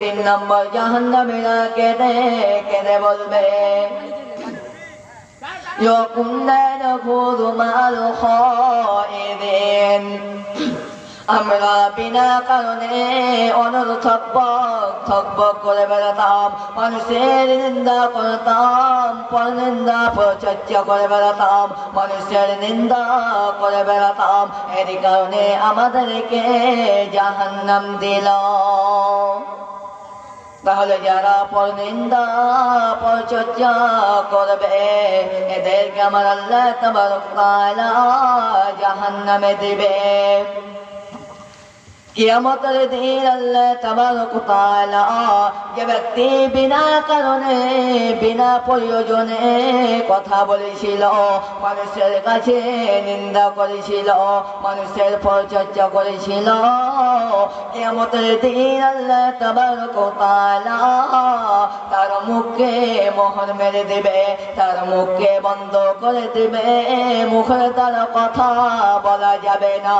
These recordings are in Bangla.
তিন নম্বর জাহান্নামীরা কেঁদে কেঁদে বলবে আমরা বিনা কারণে অনর্থক থকবক করে বেড়াতাম, মানুষের নিন্দা করতাম, পরনিন্দা প্রচর্চা করে বেড়াতাম, মানুষের নিন্দা করে বেড়াতাম। এর কারণে আমাদেরকে জাহান্নাম দিল। তাহলে যারা পরনিন্দা পরচর্চা করবে এদেরকে আমার আল্লাহ তাবারক ওয়া তাআলা জাহান্নামে দিবে। কিয়ামতের দিন আল্লাহ তাবারক ওয়া তাআলা যে ব্যক্তি বিনা কারণে বিনা প্রয়োজনে কথা বলেছিল, মানুষের কাছে নিন্দা করেছিল, মানুষের পরচর্চা করেছিল, কিয়ামতের দিন আল্লাহ তাবারক ওয়া তাআলা তার মুখে মোহর মেরে দেবে, তার মুখকে বন্ধ করে দেবে, মুখের দ্বারা কথা বলা যাবে না।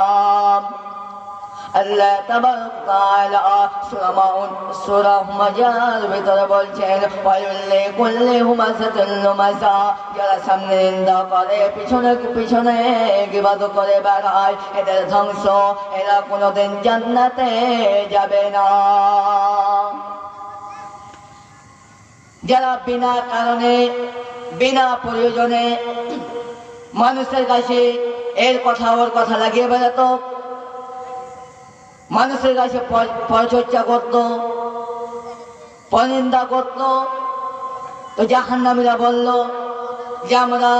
আল্লাহ তাবারক ওয়া তাআলা সূরা মাজার ভিতরে বলছেন ওয়াইল কুল্লি হুমাযাতিল লুমাযা, যারা সামনে নিন্দা করে পিছনে পিছনে গীবত করে বেড়ায় এদের ধ্বংস, এরা কোনোদিন জান্নাতে যাবে না। যারা বিনা কারণে বিনা প্রয়োজনে মানুষের কাছে এর কথা ওর কথা লাগিয়ে বেড়াতো, মানুষের কাছে পরচর্চা করত, পরনিন্দা করত, তো জাহান্নামীরা বলল যে আমরা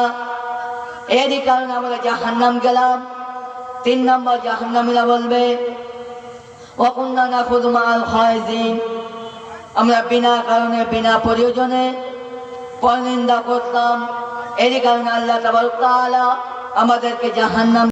এরই কারণে আমরা জাহান্নাম গেলাম। তিন নম্বর জাহান্নামীরা বলবে ওয়া কুননা নাখুযু মা'আল খায়িজিন, আমরা বিনা কারণে বিনা প্রয়োজনে পরনিন্দা করতাম, এরই কারণে আল্লাহ তাবারক ওয়া তাআলা আমাদেরকে জাহান্নাম